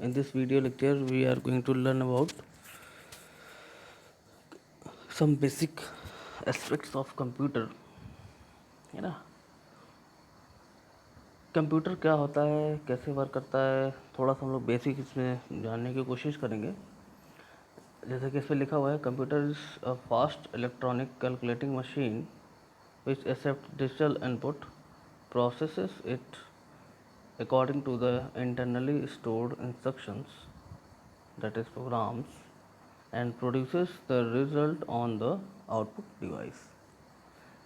In this video lecture we are going to learn about some basic aspects of computer, है ना। Computer क्या होता है, कैसे वर्क करता है, थोड़ा सा हम लोग बेसिक इसमें जानने की कोशिश करेंगे। जैसे कि इसमें लिखा हुआ है, computer is a fast electronic calculating machine which accept digital input, processes it according to the internally stored instructions, that is programs, and produces the result on the output device.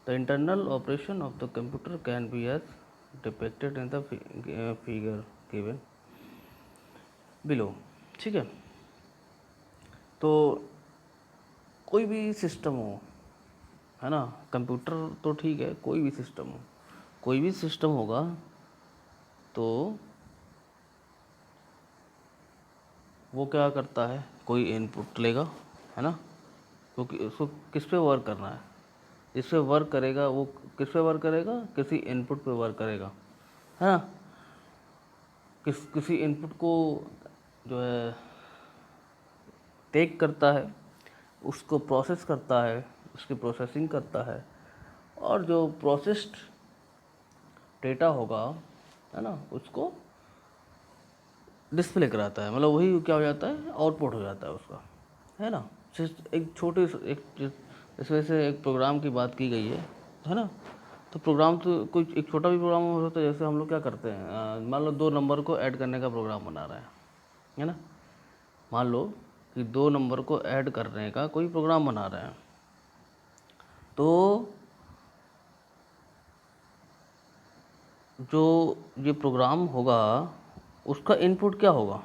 The internal operation of the computer can be as depicted in the figure given below. ठीक है, तो कोई भी system हो, है ना, computer तो ठीक है, कोई भी सिस्टम हो, कोई भी सिस्टम होगा तो वो क्या करता है, कोई इनपुट लेगा, है ना, क्योंकि उसको किस पे वर्क करना है, जिस पे वर्क करेगा वो किस पे वर्क करेगा, किसी इनपुट पे वर्क करेगा, है ना। किसी इनपुट को जो है टेक करता है, उसको प्रोसेस करता है, उसकी प्रोसेसिंग करता है, और जो प्रोसेस्ड डेटा होगा, है ना, उसको डिस्प्ले कराता है, मतलब वही क्या हो जाता है, आउटपुट हो जाता है उसका, है ना। एक छोटे एक इसमें से एक प्रोग्राम की बात की गई है ना। तो प्रोग्राम तो कोई एक छोटा भी प्रोग्राम हो सकता है, जैसे हम लोग क्या करते हैं, मान लो 2 नंबर को ऐड करने का प्रोग्राम बना रहे हैं, है ना। मान लो कि 2 नंबर को ऐड करने का कोई प्रोग्राम बना रहे हैं, तो जो ये प्रोग्राम होगा उसका इनपुट क्या होगा,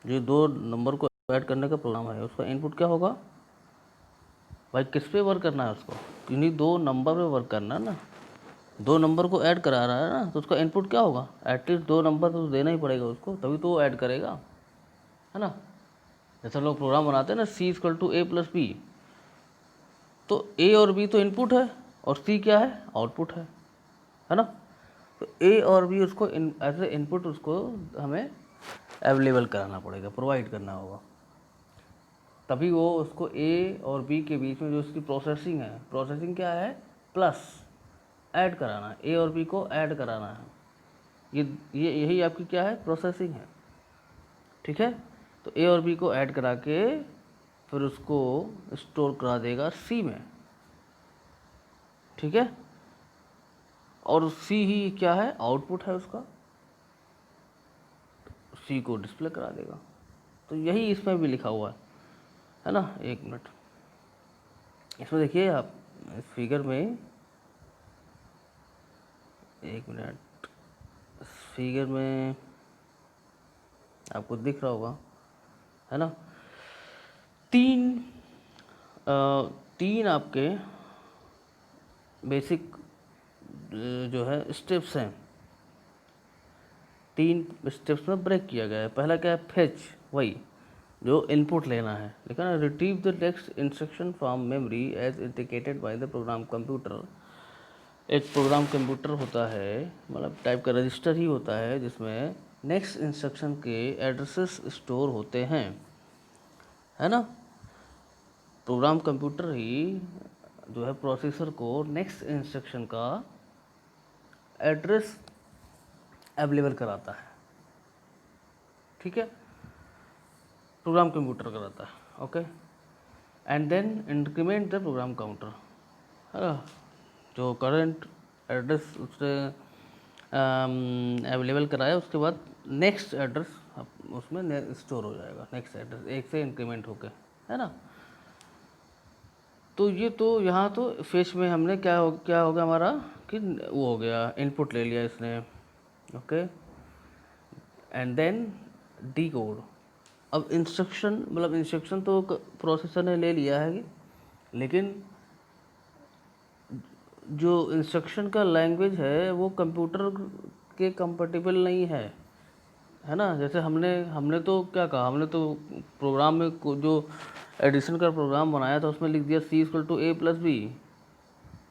जो 2 नंबर को ऐड करने का प्रोग्राम है उसका इनपुट क्या होगा, भाई किस पे वर्क करना है उसको, इन्हीं 2 नंबर पे वर्क करना है ना। 2 नंबर को ऐड करा रहा है ना, तो उसका इनपुट क्या होगा, एटलीस्ट 2 नंबर तो देना ही पड़ेगा उसको, तभी तो वो ऐड करेगा, है ना। जैसे लोग प्रोग्राम बनाते हैं ना, C equal to A plus B, तो ए और बी तो इनपुट है और सी क्या है, आउटपुट है ना। तो ए और बी उसको एज ए इनपुट उसको हमें अवेलेबल कराना पड़ेगा, प्रोवाइड करना होगा, तभी वो उसको ए और बी के बीच में जो उसकी प्रोसेसिंग है, प्रोसेसिंग क्या है, प्लस ऐड कराना है, ए और बी को ऐड कराना है, ये यही आपकी क्या है, प्रोसेसिंग है, ठीक है। तो ए और बी को ऐड करा के फिर उसको स्टोर करा देगा सी में, ठीक है। और सी ही क्या है, आउटपुट है उसका, सी को डिस्प्ले करा देगा। तो यही इसमें भी लिखा हुआ है ना। एक मिनट, इसमें देखिए आप इस फिगर में, एक मिनट, इस फिगर में आपको दिख रहा होगा, है ना। तीन आपके बेसिक जो है स्टेप्स हैं, 3 स्टेप्स में ब्रेक किया गया है। पहला क्या है, फेच, वही जो इनपुट लेना है, लेकिन retrieve the next instruction from memory as indicated by the program computer. एक प्रोग्राम कंप्यूटर होता है, मतलब टाइप का रजिस्टर ही होता है जिसमें नेक्स्ट इंस्ट्रक्शन के एड्रेसेस स्टोर होते हैं, है ना। प्रोग्राम कंप्यूटर ही जो है प्रोसेसर को नेक्स्ट इंस्ट्रक्शन का एड्रेस अवेलेबल कराता है, ठीक है, प्रोग्राम कंप्यूटर कराता है, okay. And then increment the program counter, है ना, जो करंट एड्रेस उससे अवेलेबल कराया, उसके बाद नेक्स्ट एड्रेस उसमें स्टोर हो जाएगा, नेक्स्ट एड्रेस 1 से इंक्रीमेंट होके, है ना। तो ये तो यहाँ तो फेच में हमने क्या हो गया हमारा कि वो हो गया, इनपुट ले लिया इसने, okay. And then decode, अब इंस्ट्रक्शन, मतलब इंस्ट्रक्शन तो प्रोसेसर ने ले लिया है, लेकिन जो इंस्ट्रक्शन का लैंग्वेज है वो कंप्यूटर के कंपेटिबल नहीं है ना। जैसे हमने तो क्या कहा, हमने तो प्रोग्राम में जो एडिशन का प्रोग्राम बनाया था उसमें लिख दिया C = A + B,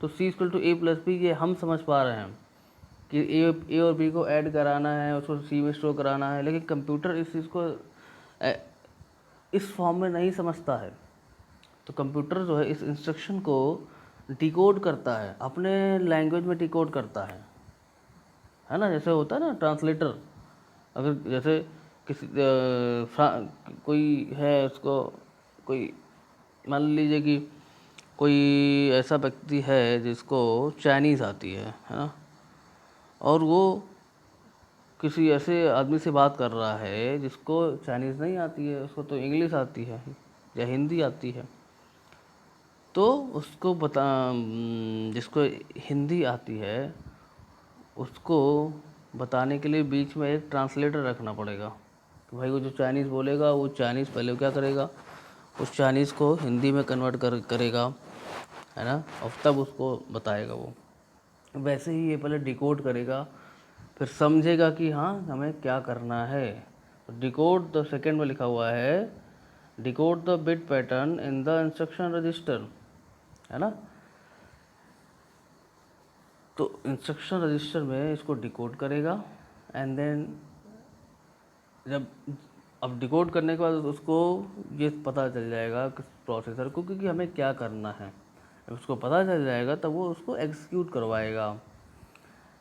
तो C = A + B ये हम समझ पा रहे हैं, कि ए और बी को ऐड कराना है, उसको सी में स्टोर कराना है, लेकिन कंप्यूटर इस चीज़ को इस फॉर्म में नहीं समझता है। तो कंप्यूटर जो है इस इंस्ट्रक्शन को डिकोड करता है, अपने लैंग्वेज में डिकोड करता है ना। जैसे होता है ना ट्रांसलेटर, अगर जैसे किसी कोई है, उसको कोई मान लीजिए कि कोई ऐसा व्यक्ति है जिसको चाइनीज़ आती है ना, और वो किसी ऐसे आदमी से बात कर रहा है जिसको चाइनीज़ नहीं आती है, उसको तो इंग्लिश आती है या हिंदी आती है। तो उसको जिसको हिंदी आती है उसको बताने के लिए बीच में एक ट्रांसलेटर रखना पड़ेगा। तो भाई वो जो चाइनीज़ बोलेगा वो चाइनीज़ पहले क्या करेगा, उस चाइनीज़ को हिंदी में कन्वर्ट करेगा, है ना, और तब उसको बताएगा वो। वैसे ही ये पहले डिकोड करेगा, फिर समझेगा कि हाँ हमें क्या करना है। तो डिकोड द सेकेंड में लिखा हुआ है, decode the bit pattern in the instruction register, है ना। तो इंस्ट्रक्शन रजिस्टर में इसको डिकोड करेगा, एंड देन जब अब डिकोड करने के बाद उसको ये पता चल जाएगा कि प्रोसेसर को कि हमें क्या करना है। जब उसको पता चल जाएगा तब वो उसको एग्जीक्यूट करवाएगा,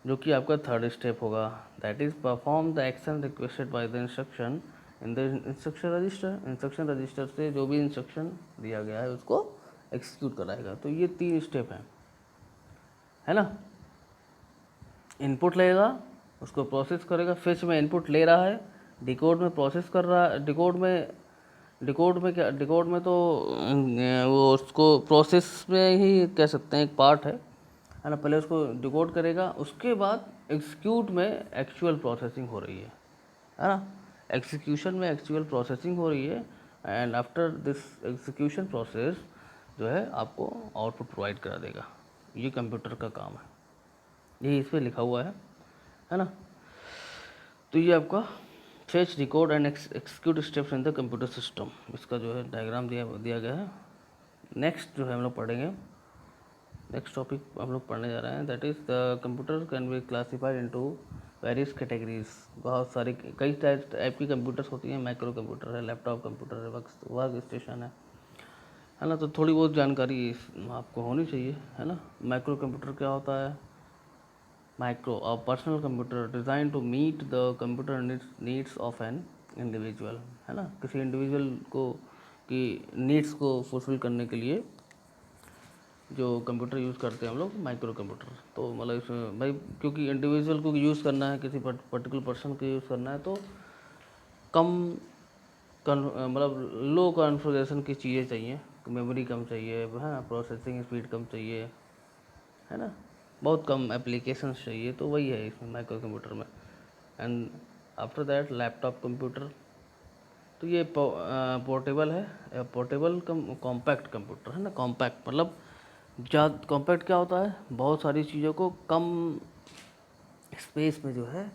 जो कि आपका थर्ड स्टेप होगा। That is perform the action requested by the instruction in the instruction register. Instruction register से जो भी इंस्ट्रक्शन दिया गया है उसको एग्जीक्यूट कराएगा। तो ये 3 स्टेप हैं, है ना। इनपुट लेगा, उसको प्रोसेस करेगा, फेच में इनपुट ले रहा है, डिकोड में प्रोसेस कर रहा है, डिकोड में क्या, डिकोड में तो वो उसको प्रोसेस में ही कह सकते हैं, एक पार्ट है ना। पहले उसको डिकोड करेगा, उसके बाद एग्जीक्यूट में एक्चुअल प्रोसेसिंग हो रही है ना। एग्जीक्यूशन में एक्चुअल प्रोसेसिंग हो रही है, and after this execution process जो है आपको आउटपुट प्रोवाइड करा देगा। ये कंप्यूटर का काम है, यही इस पर लिखा हुआ है ना। तो ये आपका fetch, decode and execute steps in the computer system, इसका जो है डायग्राम दिया गया है। नेक्स्ट जो है हम लोग पढ़ेंगे, नेक्स्ट टॉपिक हम लोग पढ़ने जा रहे हैं, that is the computer can be classified into various categories. बहुत सारी कई टाइप की कंप्यूटर्स होती हैं, माइक्रो कंप्यूटर है, लैपटॉप कंप्यूटर है, वर्क स्टेशन है ना। तो थोड़ी बहुत जानकारी आपको होनी चाहिए, है ना। माइक्रो कंप्यूटर क्या होता है? माइक्रो और personal computer design to meet the computer needs of an individual, है ना। किसी इंडिविजुअल को की नीड्स को फुलफिल करने के लिए जो कंप्यूटर यूज़ करते हैं हम लोग, माइक्रो कंप्यूटर। तो मतलब इसमें भाई क्योंकि इंडिविजुअल को यूज़ करना है, किसी पर्टिकुलर पर्सन को यूज़ करना है, तो कम मतलब लो कॉन्फ़िगरेशन की चीज़ें चाहिए, मेमोरी कम चाहिए, है, प्रोसेसिंग स्पीड कम चाहिए, है ना, बहुत कम एप्लीकेशंस चाहिए। तो वही है इसमें माइक्रो कंप्यूटर में। And after that laptop computer, तो ये पोर्टेबल है, पोर्टेबल कॉम्पैक्ट कंप्यूटर, है ना। कॉम्पैक्ट मतलब ज़्यादा, कॉम्पैक्ट क्या होता है? बहुत सारी चीज़ों को कम स्पेस में जो है,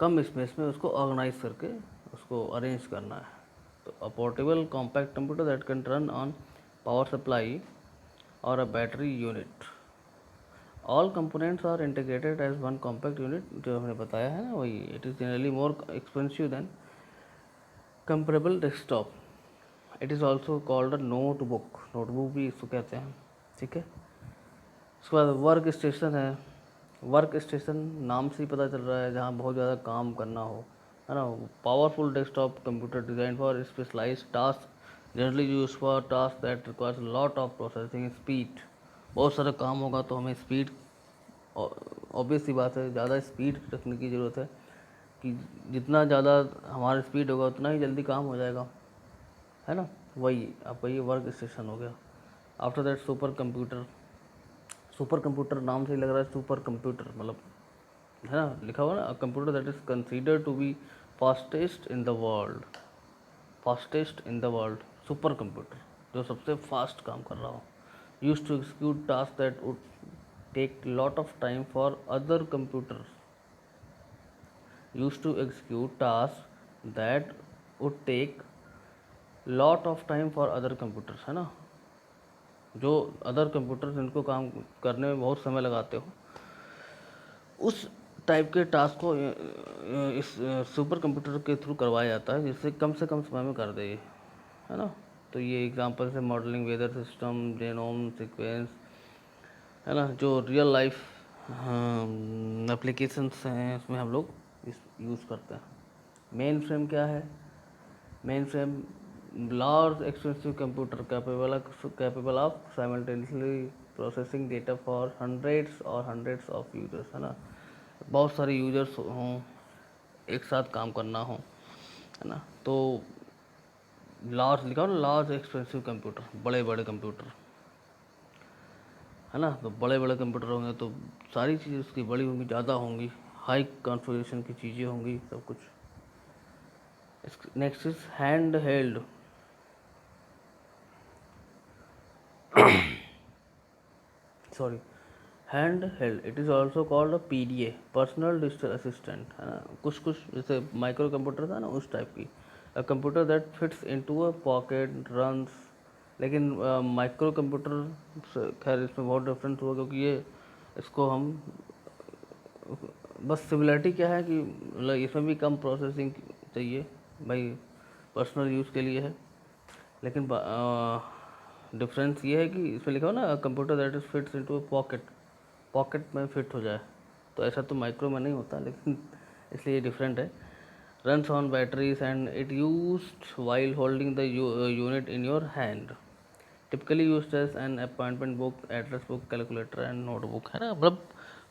कम स्पेस में उसको ऑर्गेनाइज करके उसको अरेंज करना है। तो a portable compact computer that can run on power supply और a battery unit. All components are integrated as one compact unit, जो हमने बताया है ना वही। It is generally more expensive than comparable desktop. It is also called a notebook, notebook भी इसको कहते हैं, ठीक है। उसके बाद वर्क स्टेशन है। वर्क स्टेशन नाम से ही पता चल रहा है, जहाँ बहुत ज़्यादा काम करना हो, है ना। Powerful desktop computer design for specialised task, generally use for task that requires lot of processing speed. बहुत सारा काम होगा तो हमें स्पीड, ऑब्वियस सी बात है, ज़्यादा स्पीड रखने की ज़रूरत है, कि जितना ज़्यादा हमारा स्पीड होगा उतना ही जल्दी काम हो जाएगा, है ना। वही आपका ये वर्क स्टेशन हो गया। After that super computer. Super computer नाम से ही लग रहा है सुपर कंप्यूटर, मतलब, है ना, लिखा हुआ ना, computer that is considered to be fastest in the world, fastest in the world, super computer जो सबसे फास्ट काम कर रहा हो। Use to execute task that would take lot of time for other computers, use to execute task that would take lot of time for other computers, है ना, जो other computers इनको काम करने में बहुत समय लगाते हो, उस टाइप के टास्क को इस सुपर कंप्यूटर के थ्रू करवाया जाता है, जिससे कम से कम समय में कर दे, है ना। तो ये एग्जांपल है modelling, weather system, genome sequence, है ना, जो रियल लाइफ एप्लीकेशंस हैं उसमें हम लोग इस यूज़ करते हैं। मेन फ्रेम क्या है? Main frame large expensive computer capable of simultaneously processing data for hundreds of users, है ना। बहुत सारे यूजर्स हों, एक साथ काम करना हो, है ना। तो लार्ज लिखा हो ना, लार्ज एक्सपेंसिव कंप्यूटर, बड़े बड़े कंप्यूटर, है ना। तो बड़े बड़े कंप्यूटर होंगे तो सारी चीज़ें उसकी बड़ी होंगी, ज़्यादा होंगी, हाई कॉन्फ़िगरेशन की चीज़ें होंगी, सब कुछ। Next is hand held. Sorry, hand held, it is also called a PDA, personal digital assistant, है ना। कुछ कुछ जैसे माइक्रो कंप्यूटर था ना, उस टाइप की। A computer that fits into a pocket runs. लेकिन माइक्रो कंप्यूटर खैर इसमें बहुत डिफरेंस हुआ, क्योंकि ये इसको हम बस सिमिलरिटी क्या है कि मतलब इसमें भी कम प्रोसेसिंग चाहिए भाई, पर्सनल यूज़ के लिए है। लेकिन डिफरेंस ये है कि इसमें लिखा हो ना, computer that is fits into a pocket, pocket में फिट हो जाए। तो ऐसा तो माइक्रो में नहीं होता, लेकिन इसलिए ये डिफरेंट है। Runs on batteries and it used while holding the unit in your hand, typically used as an appointment book, address book, calculator and notebook, है ना। मतलब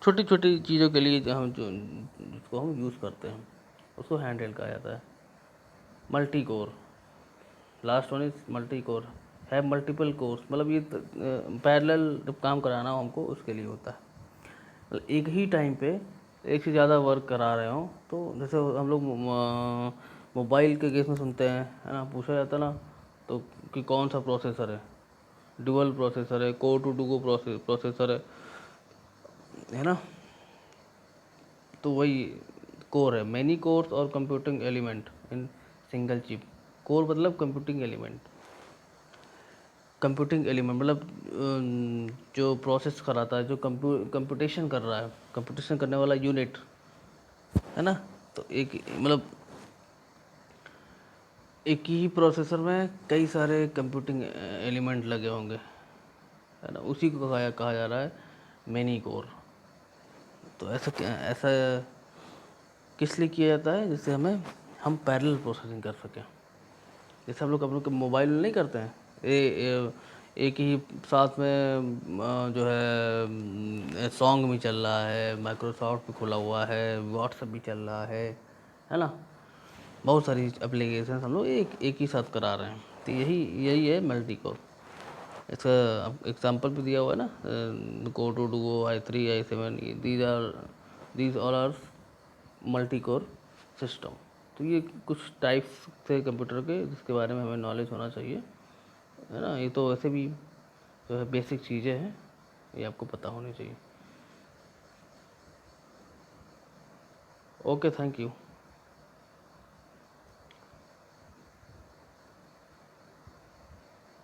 छोटी छोटी चीज़ों के लिए जिसको हम यूज़ करते हैं उसको हैंड हेल्ड कहा जाता है। Multi core, last one is multi core, है मल्टीपल कोर्स, मतलब ये पैरेलल जब काम कराना हो हमको उसके लिए होता है। मतलब एक ही टाइम पे एक से ज़्यादा वर्क करा रहे हो, तो जैसे हम लोग मोबाइल के केस में सुनते हैं, है ना, पूछा जाता है ना, तो कि कौन सा प्रोसेसर है, डुअल प्रोसेसर है, कोर टू डुओ प्रोसेसर है ना। तो वही कोर है, मैनी कोर्स और computing element in single chip. Core मतलब कंप्यूटिंग एलिमेंट, कंप्यूटिंग एलिमेंट मतलब जो प्रोसेस कराता है, जो कंप्यूटेशन कर रहा है, कंप्यूटेशन करने वाला यूनिट, है ना। तो एक मतलब एक ही प्रोसेसर में कई सारे कंप्यूटिंग एलिमेंट लगे होंगे, है ना, उसी को कहा जा रहा है मैनी कोर। तो ऐसा किस लिए किया जाता है? जिससे हम पैरेलल प्रोसेसिंग कर सकें। जैसे हम लोग अपने मोबाइल में नहीं करते हैं, एक ही साथ में जो है सॉन्ग भी चल रहा है, माइक्रोसॉफ्ट भी खुला हुआ है, व्हाट्सएप भी चल रहा है ना। बहुत सारी एप्लीकेशन हम लोग एक ही साथ करा रहे हैं, तो यही है मल्टी कोर। इसका एग्जांपल भी दिया हुआ है ना, core two duo, i3, i7, these all are multi core system. तो ये कुछ टाइप्स थे कंप्यूटर के जिसके बारे में हमें नॉलेज होना चाहिए, है ना। ये तो वैसे भी जो है बेसिक चीज़ें हैं, ये आपको पता होनी चाहिए। Okay, thank you.